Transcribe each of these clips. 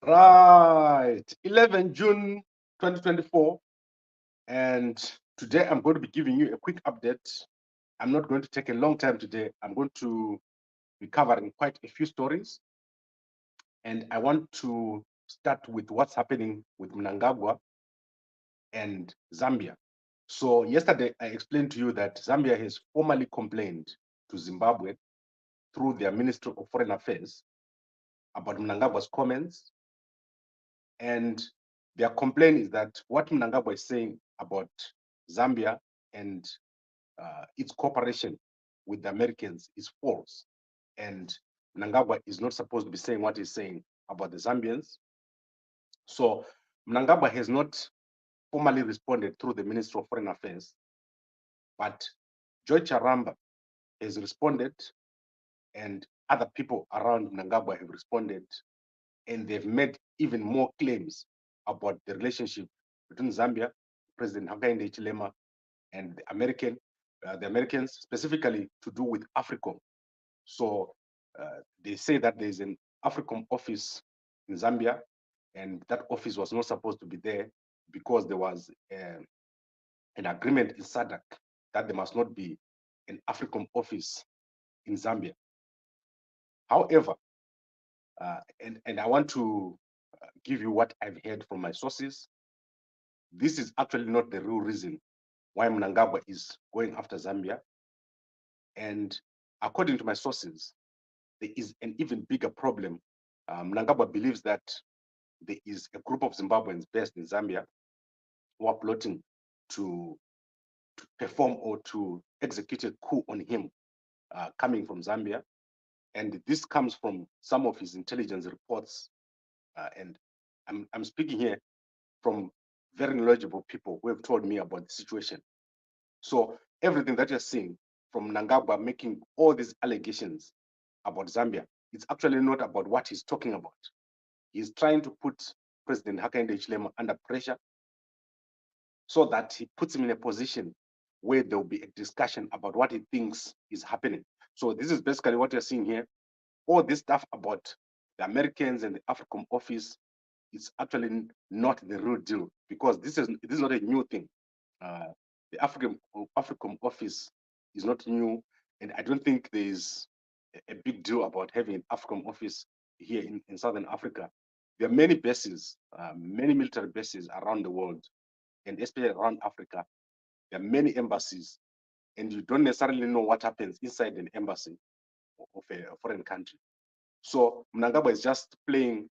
Right, 11 June 2024, and today I'm going to be giving you a quick update. I'm not going to take a long time today. I'm going to be covering quite a few stories, and I want to start with what's happening with Mnangagwa and Zambia. So yesterday I explained to you that Zambia has formally complained to Zimbabwe through their Ministry of Foreign Affairs about Mnangagwa's comments. And their complaint is that what Mnangagwa is saying about Zambia and its cooperation with the Americans is false. And Mnangagwa is not supposed to be saying what he's saying about the Zambians. So Mnangagwa has not formally responded through the Ministry of Foreign Affairs, but George Charamba has responded, and other people around Mnangagwa have responded, and they've made even more claims about the relationship between Zambia, President Hakainde Hichilema, and the Americans, specifically to do with Africom. So they say that there's an Africom office in Zambia, and that office was not supposed to be there because there was an agreement in SADC that there must not be an Africom office in Zambia. However, and I want to give you what I've heard from my sources. This is actually not the real reason why Mnangagwa is going after Zambia. And according to my sources, there is an even bigger problem. Mnangagwa believes that there is a group of Zimbabweans based in Zambia who are plotting to perform or to execute a coup on him coming from Zambia. And this comes from some of his intelligence reports. And I'm speaking here from very knowledgeable people who have told me about the situation. So everything that you're seeing from Mnangagwa making all these allegations about Zambia, it's actually not about what he's talking about. He's trying to put President Hakainde Hichilema under pressure so that he puts him in a position where there will be a discussion about what he thinks is happening. So this is basically what you're seeing here. All this stuff about the Americans and the Africom office is actually not the real deal, because this is not a new thing. The Africom office is not new, and I don't think there is a big deal about having an Africom office here in Southern Africa. There are many bases, many military bases around the world, and especially around Africa. There are many embassies, and you don't necessarily know what happens inside an embassy of a foreign country. So Mnangagwa is just playing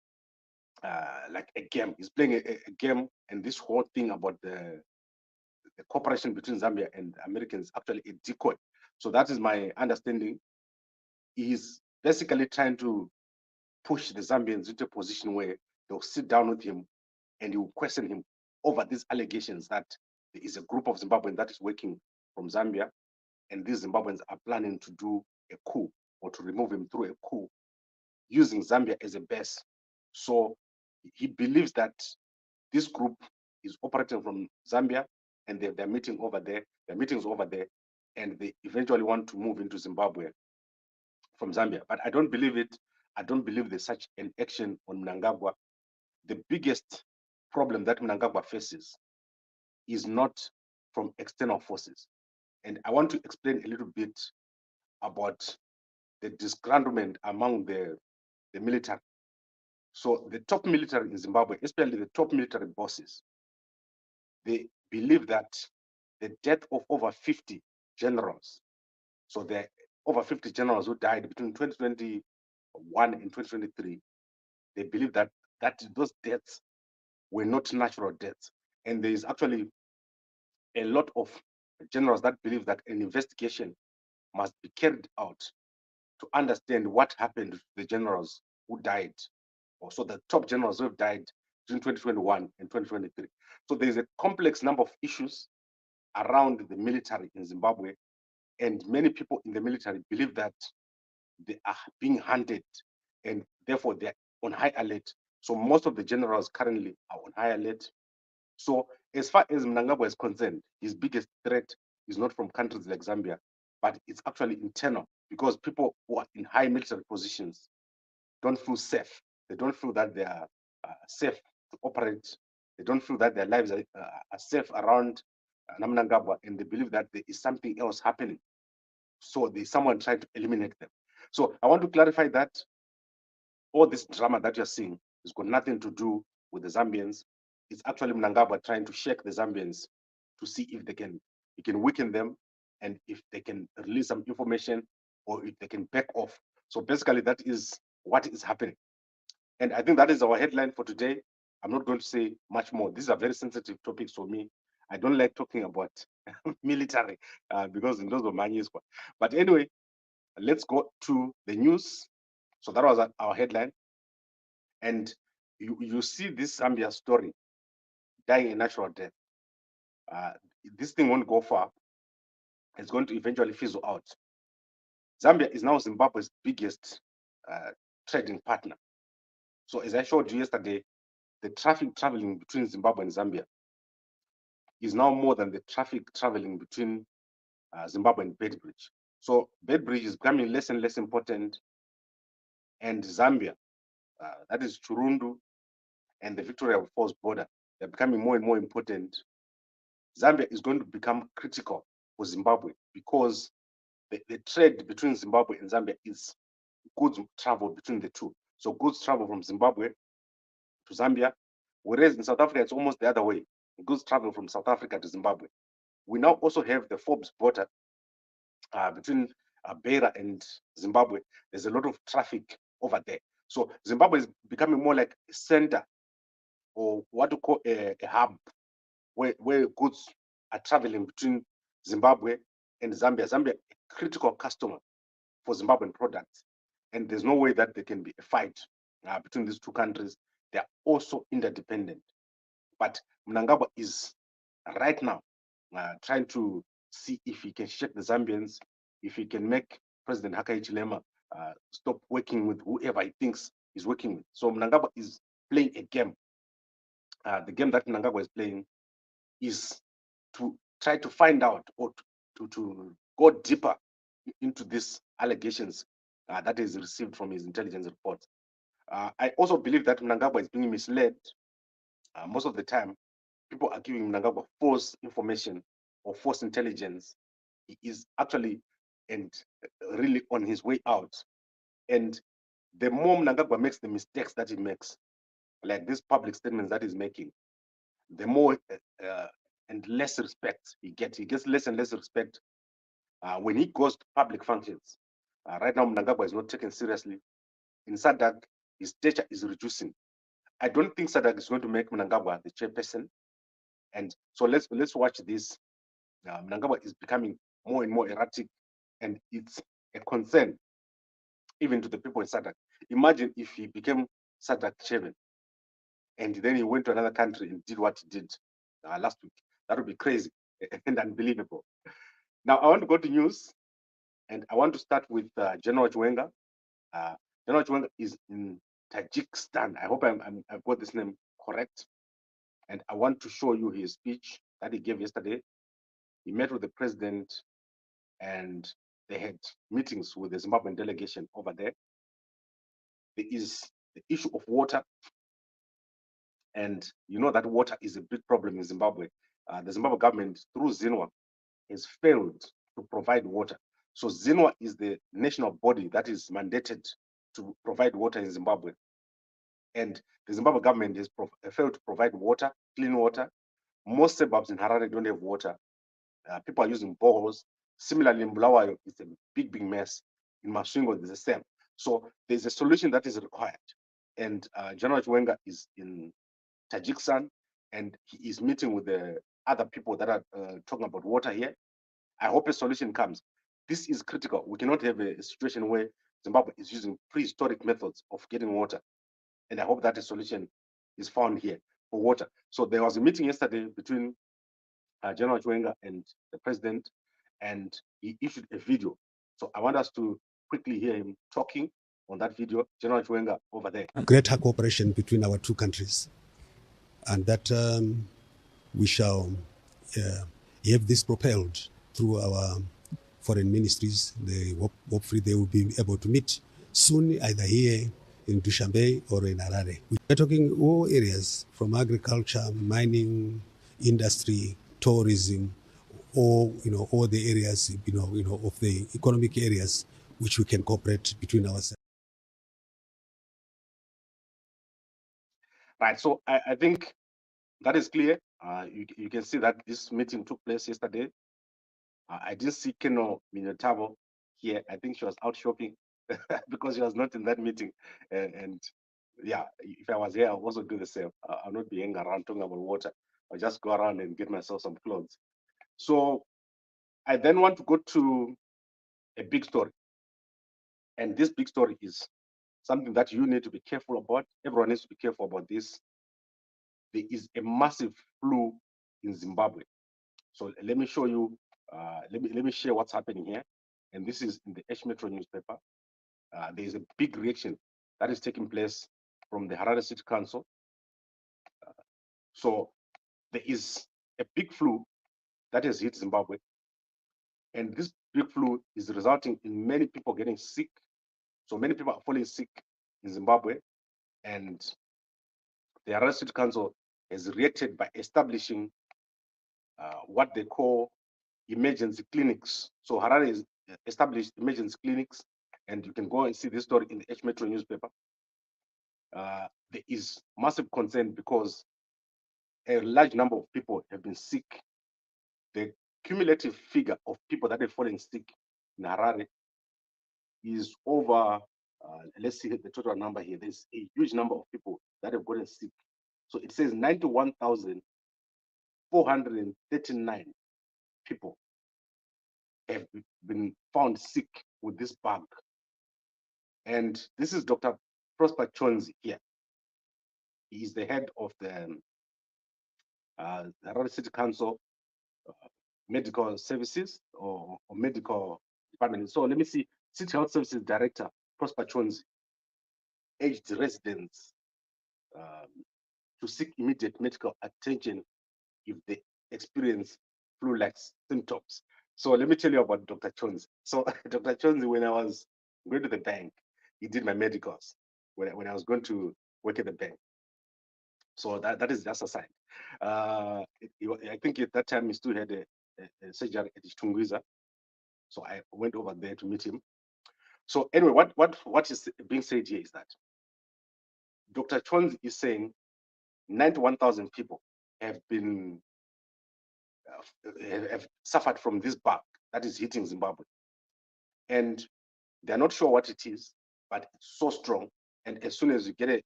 like a game. He's playing a game, and this whole thing about the cooperation between Zambia and Americans actually a decoy. So that is my understanding. He's basically trying to push the Zambians into a position where they'll sit down with him and he will question him over these allegations that there is a group of Zimbabweans that is working from Zambia, and these Zimbabweans are planning to do a coup or to remove him through a coup using Zambia as a base. So he believes that this group is operating from Zambia, and they're meeting over there, their meetings over there, and they eventually want to move into Zimbabwe from Zambia. But I don't believe it. I don't believe there's such an action on Mnangagwa. The biggest problem that Mnangagwa faces is not from external forces. And I want to explain a little bit about the disgruntlement among the military. So the top military in Zimbabwe, especially the top military bosses, they believe that the death of over 50 generals, so there are over 50 generals who died between 2021 and 2023, they believe that those deaths were not natural deaths. And there is actually a lot of generals that believe that an investigation must be carried out to understand what happened to the generals who died, or so the top generals who have died between 2021 and 2023. So there's a complex number of issues around the military in Zimbabwe, and many people in the military believe that they are being hunted, and therefore they're on high alert. So most of the generals currently are on high alert. So as far as Mnangagwa is concerned, his biggest threat is not from countries like Zambia, but it's actually internal, because people who are in high military positions don't feel safe. They don't feel that they are safe to operate. They don't feel that their lives are safe around Mnangagwa, and they believe that there is something else happening. So there's someone trying to eliminate them. So I want to clarify that all this drama that you're seeing has got nothing to do with the Zambians. It's actually Mnangagwa trying to shake the Zambians to see if he can weaken them, and if they can release some information, or if they can back off. So basically, that is what is happening. And I think that is our headline for today. I'm not going to say much more. These are very sensitive topics for me. I don't like talking about military because in those of money. But anyway, let's go to the news. So that was our headline. And you see this Zambia story, dying a natural death. This thing won't go far. It's going to eventually fizzle out. Zambia is now Zimbabwe's biggest trading partner. So as I showed you yesterday, the traffic traveling between Zimbabwe and Zambia is now more than the traffic traveling between Zimbabwe and Bedbridge. So Bedbridge is becoming less and less important, and Zambia, that is Churundu and the Victoria Falls border, they're becoming more and more important. Zambia is going to become critical for Zimbabwe because the trade between Zimbabwe and Zambia is goods travel between the two. So goods travel from Zimbabwe to Zambia, whereas in South Africa, it's almost the other way. Goods travel from South Africa to Zimbabwe. We now also have the Forbes border between Beira and Zimbabwe. There's a lot of traffic over there. So Zimbabwe is becoming more like a center, or what to call a hub, where goods are traveling between Zimbabwe and Zambia. Zambia, a critical customer for Zimbabwean products. And there's no way that there can be a fight between these two countries. They are also interdependent. But Mnangagwa is right now trying to see if he can shake the Zambians, if he can make President Hakainde Hichilema stop working with whoever he thinks he's working with. So Mnangagwa is playing a game. The game that Mnangagwa is playing is to try to find out, or to go deeper into these allegations that is received from his intelligence reports. I also believe that Mnangagwa is being misled. Most of the time, people are giving Mnangagwa false information or false intelligence. He is actually and really on his way out. And the more Mnangagwa makes the mistakes that he makes, like these public statements that he's making, the more and less respect he gets. He gets less and less respect when he goes to public functions. Right now, Mnangagwa is not taken seriously. In SADC, his stature is reducing. I don't think SADC is going to make Mnangagwa the chairperson. And so let's watch this. Mnangagwa is becoming more and more erratic, and it's a concern even to the people in SADC. Imagine if he became SADC chairman, and then he went to another country and did what he did last week. That would be crazy and unbelievable. Now, I want to go to news, and I want to start with General Chiwenga. General Chiwenga is in Tajikistan. I hope I've got this name correct. And I want to show you his speech that he gave yesterday. He met with the president, and they had meetings with the Zimbabwean delegation over there. There is the issue of water. And you know that water is a big problem in Zimbabwe. The Zimbabwe government, through ZINWA, has failed to provide water. So ZINWA is the national body that is mandated to provide water in Zimbabwe. And the Zimbabwe government has failed to provide water, clean water. Most suburbs in Harare don't have water. People are using boreholes. Similarly, in Bulawayo, it's a big, big mess. In Masvingo, it's the same. So there's a solution that is required. And General Chiwenga is in Tajikistan, and he is meeting with the other people that are talking about water here. I hope a solution comes. This is critical. We cannot have a situation where Zimbabwe is using prehistoric methods of getting water. And I hope that a solution is found here for water. So there was a meeting yesterday between General Chiwenga and the president, and he issued a video. So I want us to quickly hear him talking on that video. General Chiwenga over there. Greater cooperation between our two countries, and that we shall have this propelled through our foreign ministries. Hopefully they will be able to meet soon, either here in Dushanbe or in Harare. We're talking all areas from agriculture, mining, industry, tourism, all all the areas of the economic areas which we can cooperate between ourselves. Right. So I think that is clear. You can see that this meeting took place yesterday. I didn't see Keno Minotavo here. I think she was out shopping because she was not in that meeting. And yeah, if I was here, I'll also do the same. I'll not be hanging around talking about water. I'll just go around and get myself some clothes. So I then want to go to a big story. And this big story is something that you need to be careful about. Everyone needs to be careful about this. There is a massive flu in Zimbabwe. So let me show you, let me share what's happening here. And this is in the H Metro newspaper. There is a big reaction that is taking place from the Harare City Council. So there is a big flu that has hit Zimbabwe. And this big flu is resulting in many people getting sick. So many people are falling sick in Zimbabwe. And the Harare City Council has reacted by establishing what they call emergency clinics. So Harare has established emergency clinics, and you can go and see this story in the H Metro newspaper. There is massive concern because a large number of people have been sick. The cumulative figure of people that have fallen sick in Harare is over, let's see the total number here. There's a huge number of people that have gotten sick. So it says 91,439 people have been found sick with this bug. And this is Dr. Prosper Chonzi here. He is the head of the Harare City Council medical services or medical department. So let me see, City Health Services Director, Prosper Chonzi, urged residents to seek immediate medical attention if they experience flu-like symptoms. So let me tell you about Dr. Chonzi. So Dr. Chonzi, when I was going to the bank, he did my medicals when I was going to work at the bank. So that is just a sign. I think at that time he still had a surgery at Tungwiza. So I went over there to meet him. So anyway, what is being said here is that Dr. Chonzi is saying 91,000 people have been have suffered from this bug that is hitting Zimbabwe, and they're not sure what it is, but it's so strong. And as soon as you get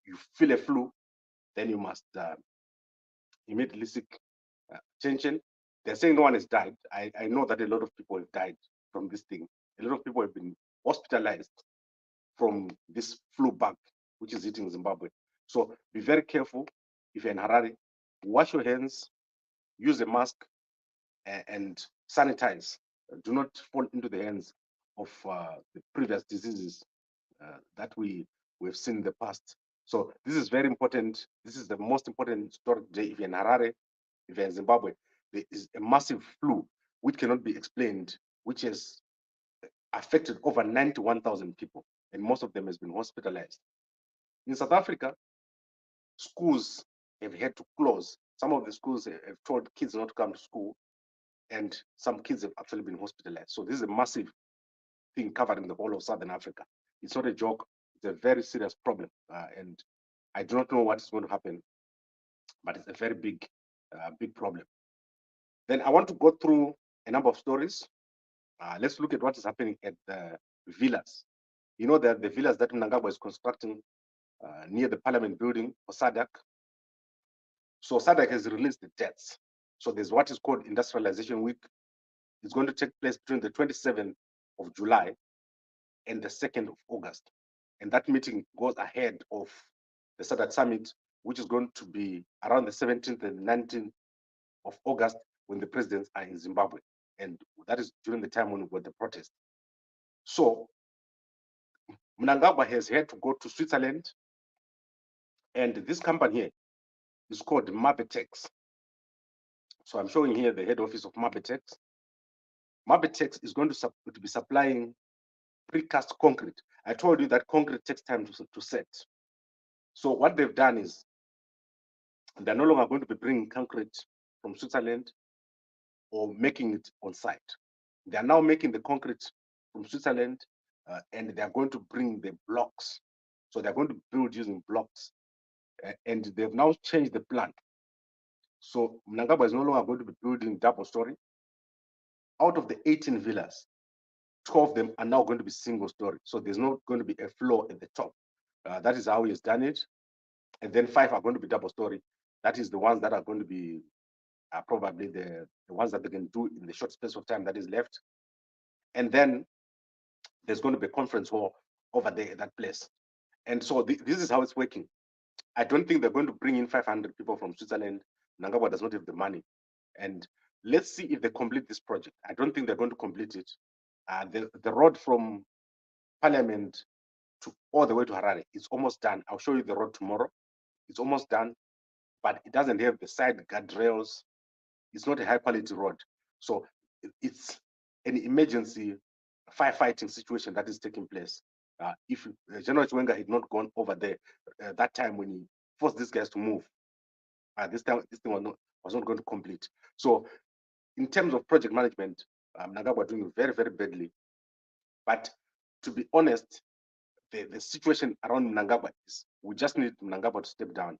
you feel a flu, then you must immediately seek attention. They're saying no one has died. I know that a lot of people have died from this thing. A lot of people have been hospitalized from this flu bug, which is hitting Zimbabwe. So be very careful if you're in Harare. Wash your hands, use a mask, and sanitize. Do not fall into the hands of the previous diseases that we've seen in the past. So this is very important. This is the most important story today. If you're in Harare, if you're in Zimbabwe, there is a massive flu which cannot be explained, which has affected over 91,000 people, and most of them has been hospitalized. In South Africa, schools have had to close. Some of the schools have told kids not to come to school, and some kids have actually been hospitalized. So this is a massive thing covering the whole of Southern Africa. It's not a joke. It's a very serious problem, and I do not know what is going to happen, but it's a very big problem. Then I want to go through a number of stories. Let's look at what is happening at the villas. You know that the villas that Mnangagwa is constructing near the Parliament building for SADC. So SADC has released the dates. So there's what is called Industrialization Week. It's going to take place between the 27th of July and the 2nd of August. And that meeting goes ahead of the SADC summit, which is going to be around the 17th and 19th of August when the presidents are in Zimbabwe. And that is during the time when we got the protest. So Mnangagwa has had to go to Switzerland, and this company here is called Mabetex. So I'm showing here the head office of Mabetex. Mabetex is going to be supplying precast concrete. I told you that concrete takes time to set. So what they've done is they're no longer going to be bringing concrete from Switzerland or making it on site. They are now making the concrete from Switzerland, and they are going to bring the blocks. So they're going to build using blocks, and they've now changed the plan. So Mnangagwa is no longer going to be building double story. Out of the 18 villas, 12 of them are now going to be single story. So there's not going to be a floor at the top. That is how he has done it. And then 5 are going to be double story. That is the ones that are going to be probably the ones that they can do in the short space of time that is left. And then there's going to be a conference hall over there at that place. And so this is how it's working. I don't think they're going to bring in 500 people from Switzerland. Mnangagwa does not have the money. And let's see if they complete this project. I don't think they're going to complete it. The road from Parliament to all the way to Harare, it's almost done. I'll show you the road tomorrow. It's almost done, but it doesn't have the side guardrails. It's not a high quality road. So it's an emergency firefighting situation that is taking place. If General Chiwenga had not gone over there that time when he forced these guys to move, this thing was not going to complete. So in terms of project management, Mnangagwa doing very, very badly. But to be honest, the situation around Mnangagwa is we just need Mnangagwa to step down.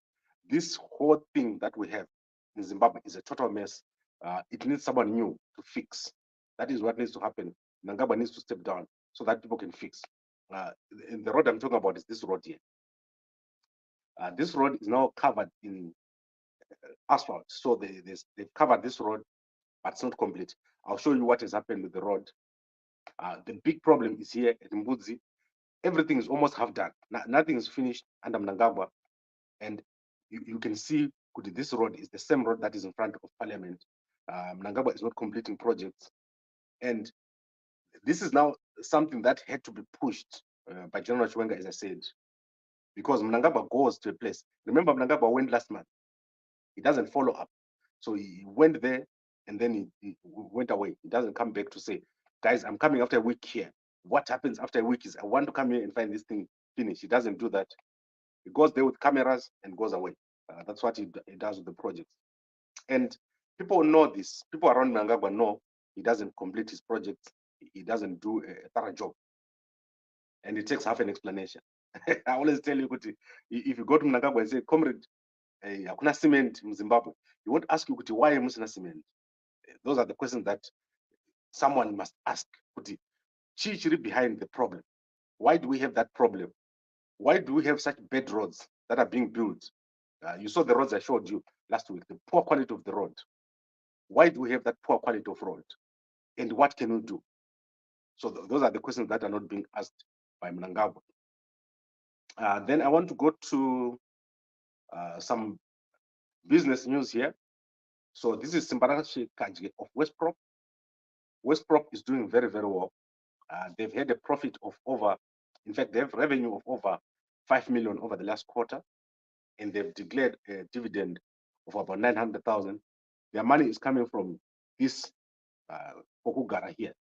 This whole thing that we have in Zimbabwe is a total mess. It needs someone new to fix. That is what needs to happen. Mnangagwa needs to step down so that people can fix. And the road I'm talking about is this road here. This road is now covered in asphalt. So they've covered this road, but it's not complete. I'll show you what has happened with the road. The big problem is here at Mbudzi. Everything is almost half done. Nothing is finished under Mnangagwa. And you can see this road is the same road that is in front of Parliament. Mnangagwa is not completing projects. And this is now something that had to be pushed by General Chiwenga, as I said, because Mnangagwa goes to a place. Remember, Mnangagwa went last month. He doesn't follow up. So he went there and then he went away. He doesn't come back to say, guys, I'm coming after a week here. What happens after a week is I want to come here and find this thing finished. He doesn't do that. He goes there with cameras and goes away. That's what he does with the projects. And people know this. People around Mnangagwa know he doesn't complete his projects. He doesn't do a thorough job. And it takes half an explanation. I always tell you, if you go to Mnangagwa and say, comrade, hakuna cement in Zimbabwe, he won't ask you, why musina cement? Those are the questions that someone must ask. Chichiri behind the problem. Why do we have that problem? Why do we have such bad roads that are being built? You saw the roads I showed you last week, the poor quality of the road. Why do we have that poor quality of road? And what can we do? So those are the questions that are not being asked by Mnangagwa. Then I want to go to some business news here. So this is Simbarashe Kaji of Westprop. Westprop is doing very, very well. They've had a profit of over, in fact, they have revenue of over 5 million over the last quarter, and they've declared a dividend of about 900,000. Their money is coming from this Pokugara here.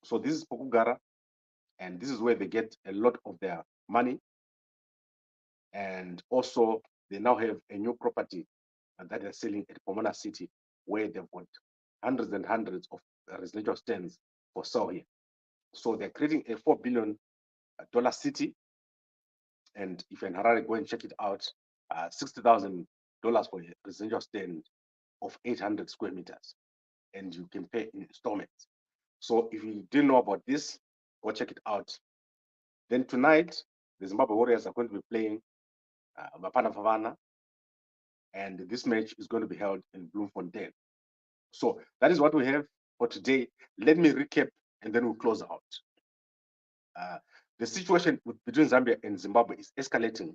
So this is Pokugara, and this is where they get a lot of their money. And also, they now have a new property that they're selling at Pomona City, where they've got hundreds and hundreds of residential stands for sale here. So they're creating a $4 billion city. And if you're in Harare, go and check it out. $60,000 for a residential stand of 800 square meters. And you can pay in installments. So if you didn't know about this, go check it out. Then tonight, the Zimbabwe Warriors are going to be playing Bafana Bafana. And this match is going to be held in Bloemfontein. So that is what we have for today. Let me recap and then we'll close out. The situation between Zambia and Zimbabwe is escalating,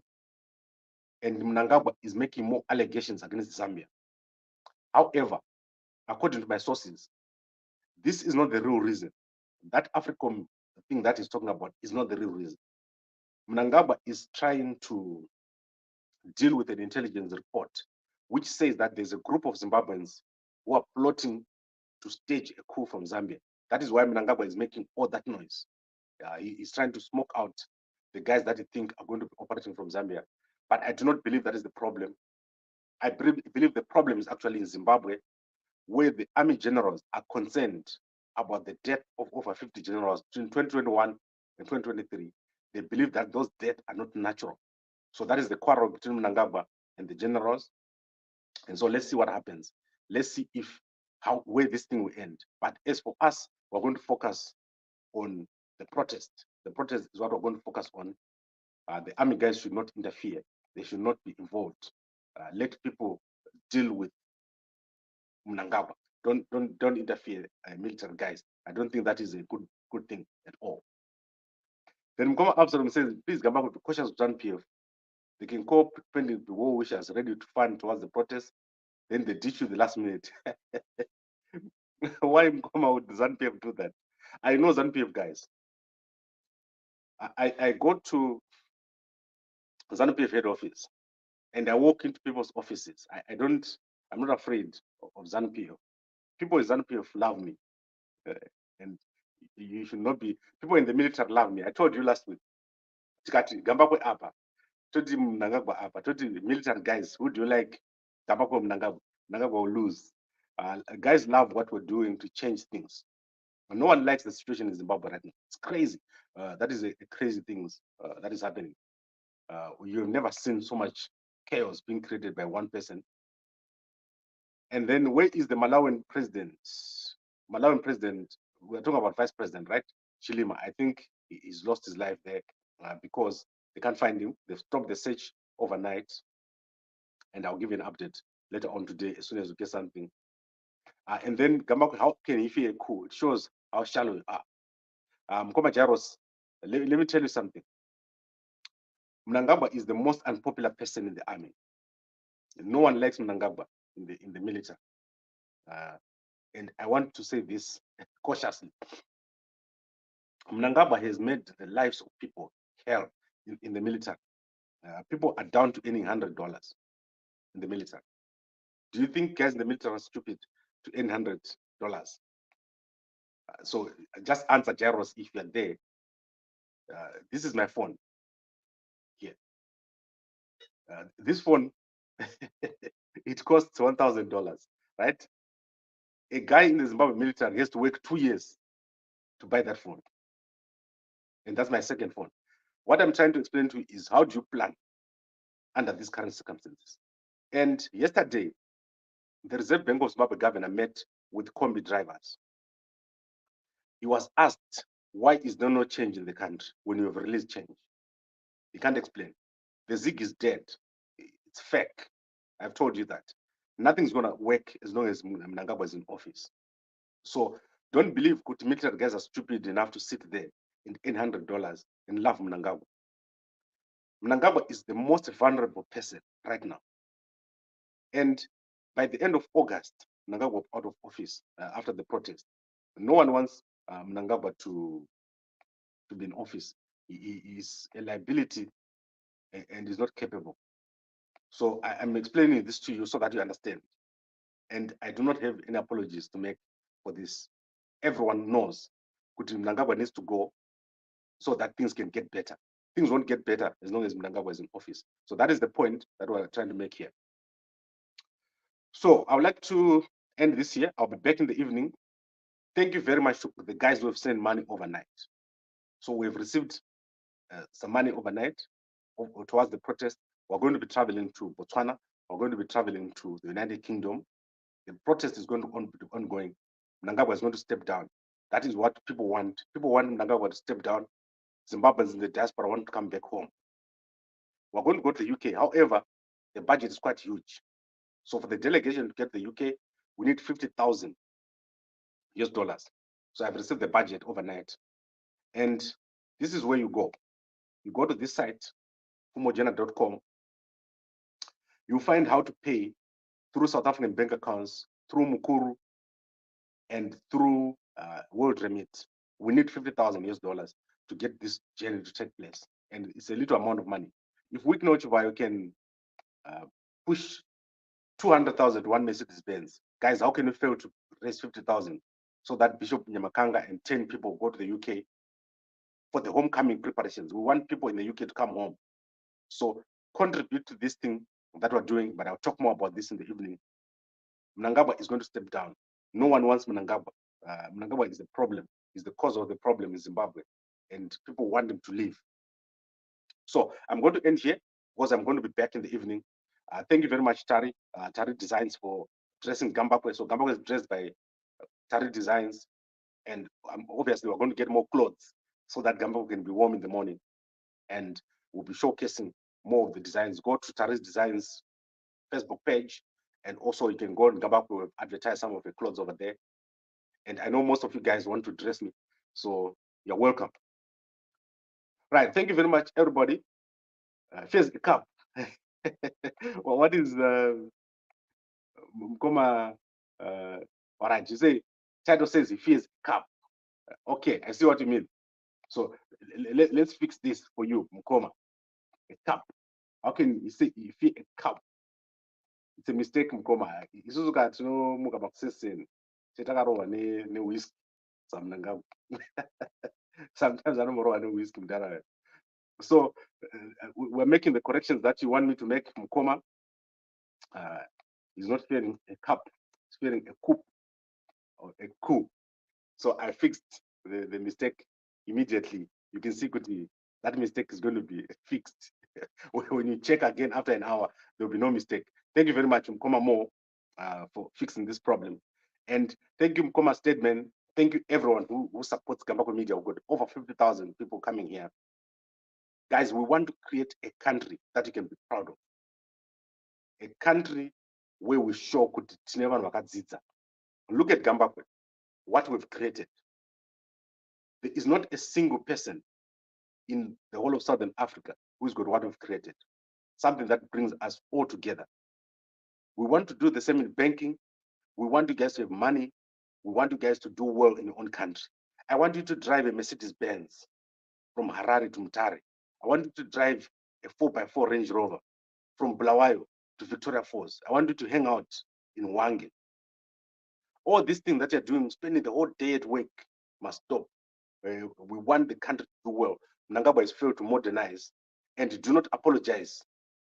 and Mnangagwa is making more allegations against Zambia. However, according to my sources, this is not the real reason. That Africom thing that he's talking about is not the real reason. Mnangagwa is trying to deal with an intelligence report which says that there's a group of Zimbabweans who are plotting to stage a coup from Zambia. That is why Mnangagwa is making all that noise. He's trying to smoke out the guys that he think are going to be operating from Zambia. But I do not believe that is the problem. I believe the problem is actually in Zimbabwe, where the army generals are concerned about the death of over 50 generals between 2021 and 2023. They believe that those deaths are not natural. So that is the quarrel between Mnangagwa and the generals. And so let's see what happens. Let's see where this thing will end. But as for us, we're going to focus on the protest. The protest is what we're going to focus on. The army guys should not interfere. They should not be involved. Let people deal with Mnangagwa. Don't interfere, military guys. I don't think that is a good thing at all. Then Mkoma Absalom says, please Gambakwe to cautious ZANU-PF. They can call pending the war wishers ready to fund towards the protest. Then they ditch you the last minute. Why Mkoma would ZANU-PF do that? I know ZANU-PF guys. I go to ZANU-PF head office and I walk into people's offices. I'm not afraid of ZANU-PF. People in ZANU-PF love me. And you should not be, people in the military love me. I told you last week. Tikati, Gambakwe apa. Toti Mnangagwa apa. Toti military guys, who do you like? Gambakwe Mnangagwa. Mnangagwa will lose. Guys love what we're doing to change things. No one likes the situation in Zimbabwe right now. It's crazy. That is a crazy thing that is happening. You've never seen so much chaos being created by one person. And then where is the Malawian president? Malawian president, we're talking about vice president, right? Hichilema. I think he's lost his life there because they can't find him. They've stopped the search overnight. And I'll give you an update later on today as soon as we get something. And then Gambakwe, how can he fear a coup? It shows how shallow you are. Mkoma Jaros, let me tell you something. Mnangagwa is the most unpopular person in the army. No one likes Mnangagwa in the military. And I want to say this cautiously. Mnangagwa has made the lives of people hell in the military. People are down to earning $100 in the military. Do you think guys in the military are stupid to earn $100? So just answer, Jaros, if you're there. This is my phone here. This phone, it costs $1,000, right? A guy in the Zimbabwe military has to work 2 years to buy that phone. And that's my second phone. What I'm trying to explain to you is how do you plan under these current circumstances? And yesterday, the Reserve Bank of Zimbabwe governor met with combi drivers. He was asked, why is there no change in the country when you have released change? He can't explain. The ZIG is dead. It's fake. I've told you that. Nothing's going to work as long as Mnangagwa is in office. So don't believe military guys are stupid enough to sit there and earn $100 and love Mnangagwa. Mnangagwa is the most vulnerable person right now. And by the end of August, Mnangagwa was out of office after the protest. No one wants Mnangagwa to be in office. He is a liability and is not capable. So I'm explaining this to you so that you understand. And I do not have any apologies to make for this. Everyone knows Mnangagwa needs to go so that things can get better. Things won't get better as long as Mnangagwa is in office. So that is the point that we're trying to make here. So I would like to end this here. I'll be back in the evening. Thank you very much to the guys who have sent money overnight. So we've received some money overnight towards the protest. We're going to be traveling to Botswana. We're going to be traveling to the United Kingdom. The protest is going to be ongoing. Mnangagwa is going to step down. That is what people want. People want Mnangagwa to step down. Zimbabweans in the diaspora want to come back home. We're going to go to the UK. However, the budget is quite huge. So for the delegation to get to the UK, we need $50,000 US. So I've received the budget overnight. And this is where you go. You go to this site, fumojena.com. You find how to pay through South African bank accounts, through Mukuru, and through World Remit. We need $50,000 US to get this journey to take place. And it's a little amount of money. If we know you can push 200,000 to one Mercedes-Benz, guys, how can you fail to raise 50,000 so that Bishop Nyamakanga and 10 people go to the UK for the homecoming preparations. We want people in the UK to come home. So contribute to this thing that we're doing, but I'll talk more about this in the evening. Mnangagwa is going to step down. No one wants Mnangagwa. Mnangagwa is the problem, is the cause of the problem in Zimbabwe, and people want him to leave. So I'm going to end here because I'm going to be back in the evening. Thank you very much, Tari. Tari Designs for dressing Gambakwe. So Gambakwe is dressed by Tari Designs, and obviously we're going to get more clothes so that Gambakwe can be warm in the morning. And we'll be showcasing more of the designs. Go to Tari's Designs Facebook page, and also you can go on Gambakwe, we'll advertise some of the clothes over there. And I know most of you guys want to dress me, so you're welcome. Right, thank you very much, everybody. Here's the cup. Well, what is Mkoma? All right, you say, title says he fears cup. Okay, I see what you mean. So let's fix this for you, Mkoma. A cup. How can you say you fear a cup? It's a mistake, Mkoma. Isuzu got no Mukama Sessin. Chetakarova ne whiskey. Sometimes I don't know any whiskey. So we're making the corrections that you want me to make. Mkoma is not fearing a cup, he's fearing a coup or a coup. So I fixed the mistake immediately. You can see quickly that mistake is going to be fixed. When you check again after an hour, there will be no mistake. Thank you very much, Mkoma Mo, for fixing this problem. And thank you, Mkoma Statement. Thank you, everyone who supports Gambakwe Media. We've got over 50,000 people coming here. Guys, we want to create a country that you can be proud of. A country where we show kuti tine vanhu vakadzidza. Look at Gambakwe, what we've created. There is not a single person in the whole of Southern Africa who's got what we've created. Something that brings us all together. We want to do the same in banking. We want you guys to have money. We want you guys to do well in your own country. I want you to drive a Mercedes-Benz from Harare to Mutare. I want you to drive a 4x4 Range Rover from Bulawayo to Victoria Falls. I want you to hang out in Wange. All these things that you're doing, spending the whole day at work, must stop. We want the country to do well. Mnangagwa has failed to modernize, and do not apologize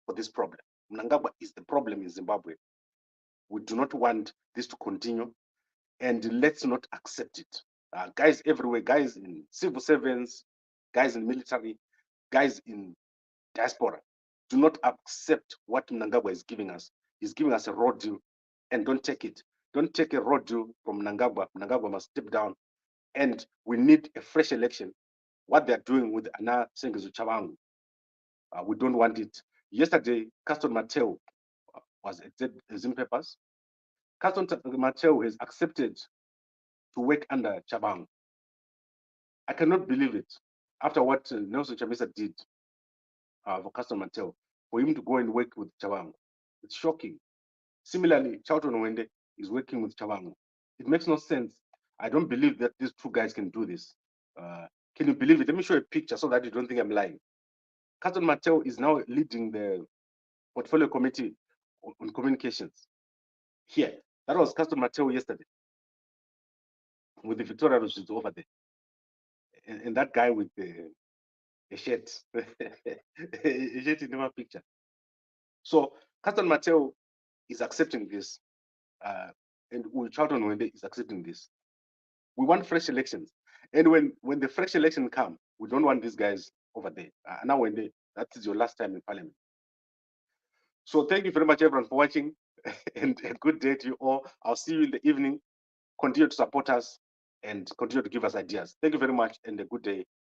for this problem. Mnangagwa is the problem in Zimbabwe. We do not want this to continue, and let's not accept it. Guys everywhere, guys in civil servants, guys in military, guys in diaspora, do not accept what Mnangagwa is giving us. He's giving us a raw deal, and don't take it. Don't take a raw deal from Mnangagwa. Mnangagwa must step down, and we need a fresh election. What they're doing with Ana Sengezu Chavangu, we don't want it. Yesterday, Caston Mateo was at Zim Papers. Caston Mateo has accepted to work under Chavangu. I cannot believe it. After what Nelson Chamisa did for Caston Mateo, for him to go and work with Chavangu, it's shocking. Similarly, Charlton Wende is working with Chavangu. It makes no sense. I don't believe that these two guys can do this. Can you believe it? Let me show you a picture so that you don't think I'm lying. Caston Mateo is now leading the portfolio committee on communications. Here, that was Caston Mateo yesterday with the Victoria Roads over there. And that guy with the shirt, a shirt in my picture. So Caston Mateo is accepting this, and Charlton Wende is accepting this. We want fresh elections. And when the fresh election come, we don't want these guys over there. Now when that is your last time in parliament. So thank you very much, everyone, for watching, and a good day to you all. I'll see you in the evening. Continue to support us and continue to give us ideas. Thank you very much, and a good day.